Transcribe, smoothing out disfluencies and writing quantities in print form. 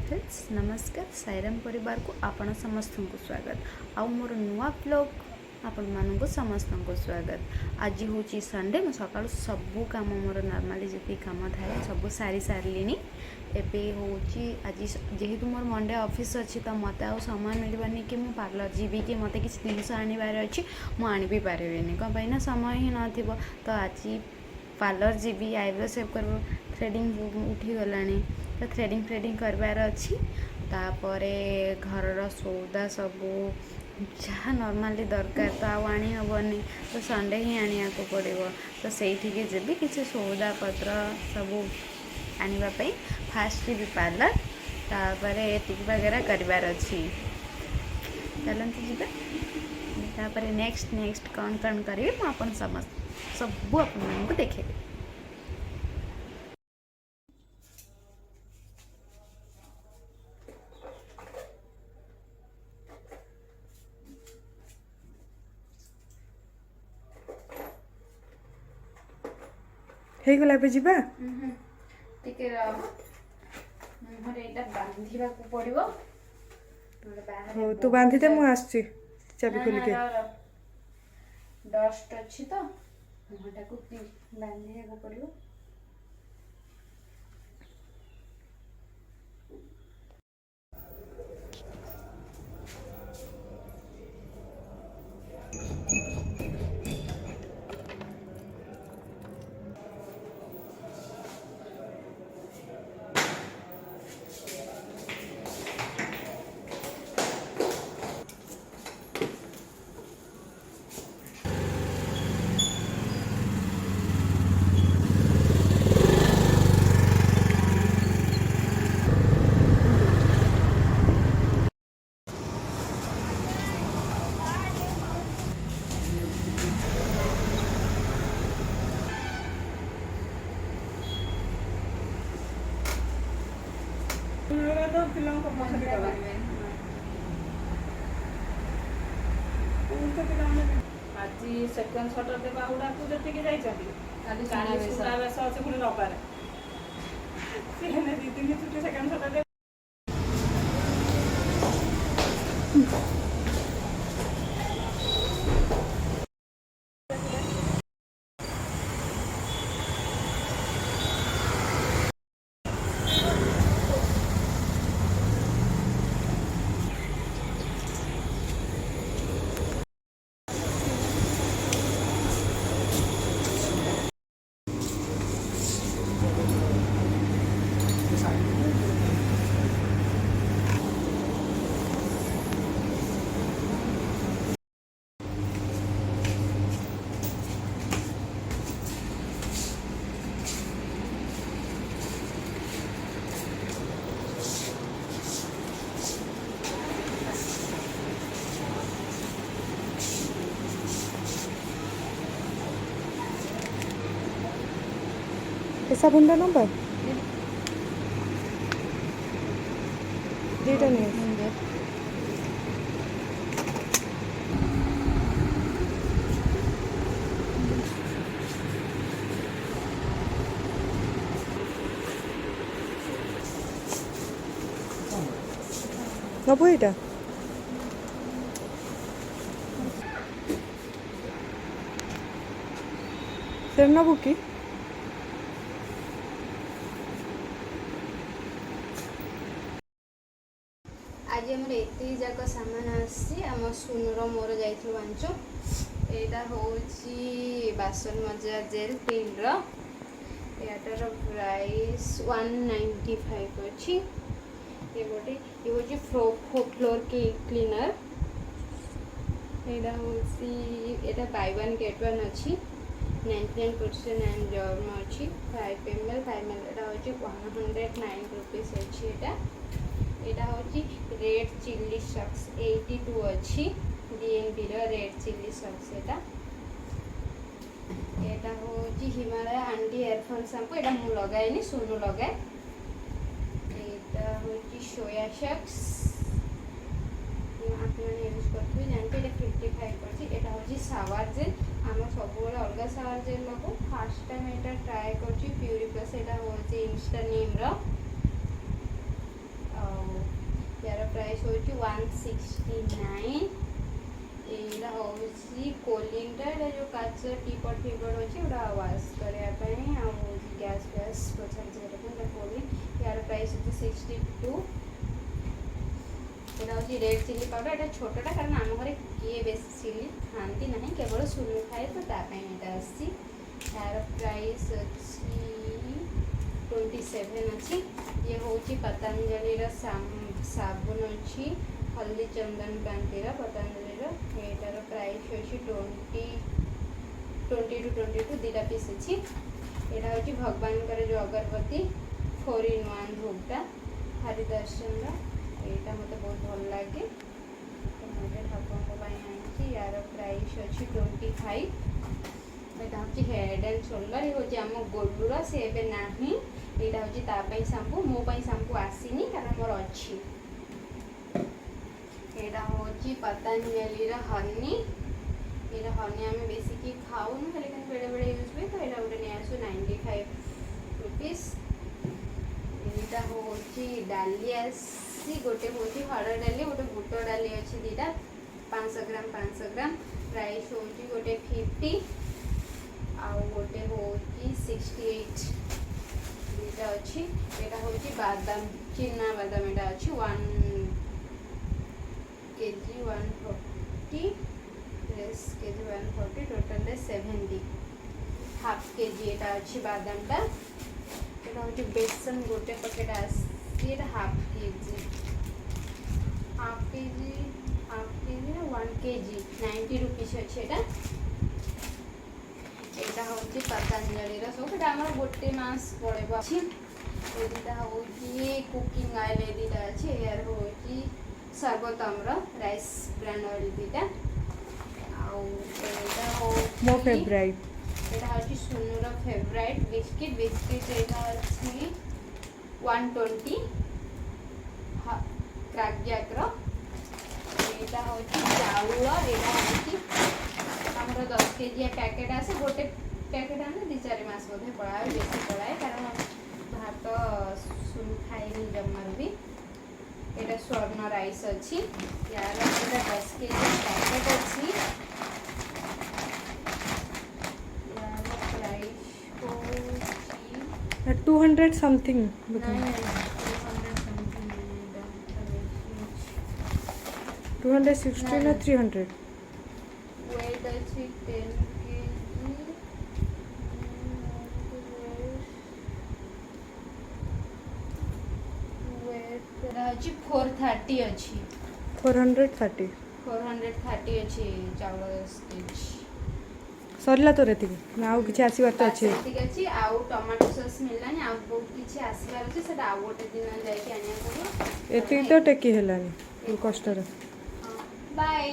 Friends नमस्कार साईराम परिवार को आपण समस्त को स्वागत आउ मोर नुआ ब्लॉग आपण मानक समस्त को स्वागत। आज हूँ संडे मु सका सबू कम मोर नॉर्मली जी कम थाए सब सारी सारे एवं हूँ आज जेहेतु मोर मंडे ऑफिस अच्छी तो मत आ समय मिलवानी कि मुझे पार्लर जीवी कि मत किसी जिनस आनबार अच्छी मुझे आनी भी पारे कौन पाई समय ही न तो आज पार्लर जीवी आईब्रो सेव कर थ्रेडिंग उठी गला तो थ्रेडिंग करबार अच्छी तापर घर सौदा सबू जहाँ नॉर्मली दरकार तो आनी हेनी तो संडे ही आनिया को पड़ो तो से जी किसी सौदा पत्र सबू आने फास्ट भी पार्लर तापर एतिक वगैरह करबार अच्छी चलते जी नेक्स्ट कौन कौन करी मुझे समस्त सबू आपको देखेबी। ହେଇଗଲା ଏବେ ଯିବା ଟିକେ ମୁହଁରେ ଏଇଟା ବାନ୍ଧିବାକୁ ପଡ଼ିବ। ହଉ ତୁ ବାନ୍ଧି ଦେ ମୁଁ ଆସୁଛି ଚାବି ଖୋଲିକି ଡଷ୍ଟ ଅଛି ତ ମୁହଁଟାକୁ ବାନ୍ଧିବାକୁ ପଡ଼ିବ। आज सेकेंड सटरडे बाहुड़ा को जतिक जाइछथि काली सुनावेश अछि पुणी रविवार दी दिन छुट्टी सेकेंड सटरडे ऐसा बुंदा नंबर दुईटा नहीं नबो एटा सर नबो कि आज आम एत जाक सामान आम सुनुर मोर जाइलु बांचो यहाँ हूँ बासन मजा जेल पिन याटार प्राइस 195 अच्छी ये गोटे ये हूँ फ्लोर क्लीनर यहाँ हूँ बाय वन गेट वन अच्छी 99% एंड जर्म अच्छी 5 ml 5 ml हूँ 109 रुपीस अच्छी यहाँ हूँ रेड चिल्ली सॉक्स 82 अच्छी DNB रेड चिल्ली सॉक्स यहाँ हूँ हिमालय एंटी एयरफॉल शैम्पू यहाँ मुझे लगाए सुनु लगाए यहाँ हूँ सोया सॉक्स आप यूज करते जानते 55% यहाँ हूँ शावर जेल आम सब अलग शावर जेल लगो फास्ट टाइम यहाँ ट्राए कर प्यूरी प्लस यहाँ हूँ इंस्टा नीम 169 एटा होची कोलिंगटा एटा जो काच टीपॉट फीपॉट होची ओटा वॉश करया पई आ गैस गैस पोछा जरे को कोलिंग यार प्राइस होची 62 एटा होची रेड चिली पाउडर एटा छोटटा कारण आम घरे किए बेसी चिली खांती नहीं केवल सुनु खाए तो ता पई एटा आसी यार प्राइस अछि 27 अछि ये होची पतंजलि रा साबुन अछि हल्दी चंदन कांति रा पतंजलि रा एटार प्राइस अछि 20 to 22 दिटा पीस अछि एटा होची भगवान करे जो अगरबत्ती 4 in 1 धूपटा हरि दर्शन रा एटा मते बहुत भल लागे तो मते ठाकुर को पई आंची यार प्राइस अछि 25 एटा होची हेड एंड शोल्डर ये होची हम गोलुरा से एबे नाही एटा होची ता पई शैम्पू मो पई शैम्पू आसीनी कारण मोर अछि एटा होची पतंजलि रा हनी एटा हनी हम बेसी की खाऊ न लेकिन बेडे बेडे यूज पे तो एटा उडे ने आसु 95 रुपीस एटा होची डालियासी गोटे होची हरड़ डाली गोटे बुट डाली अछि दीटा 500 ग्राम प्राइस होची गोटे 50 आ गोटे होची 68 दीटा अछि एटा होची बादाम चिन्ना बादाम एटा अछि 1 kg 140 yes kg 140 total 70 half kg एटा अछि बादाम टा एटा होची बेसन गोटे पैकेट आसी एटा हाफ kg 1 kg 90 रुपीस अछि एटा एटा होची पतंजलि रा सब एटा हमर गोटे मास पड़ेबो अछि एटा होची कुकिंग ऑयल एटा अछि यार होची सर्वोत्तम रा राइस ब्रांड ऑयल दीटा आ एटा हो मो फेवरेट एटा होची सुनु रा फेवरेट बिस्किट एटा अछि 120 क्रैक जैक रा एटा होची चाउल एटा होची हमर 10 केजी पैकेट आसे गोटे पैकेट आने 2-4 मास बोधे पड़ाए बेसी पड़ाए कारण भात सुन खाइनी जम्मार भी एटा स्वर्ण राइस अछि यार एटा 10 केजी पैकेट अछि यार प्राइस होची 200 समथिंग नहीं 260 ना 300 वेट अछि 10 केजी वेट अछि 430 अछि 430 430 अछि चाउल 10 केजी सरला तो रेती ना आउ किछि आसीबार तो अछि ठीक अछि आउ टमाटो सॉस मिललानी आउ बहुत किछि आसीबार अछि सेटा आउ गोटे दिन जाय के आनिया पड़ो एति तो टेकी हेलानी कष्ट रे बाय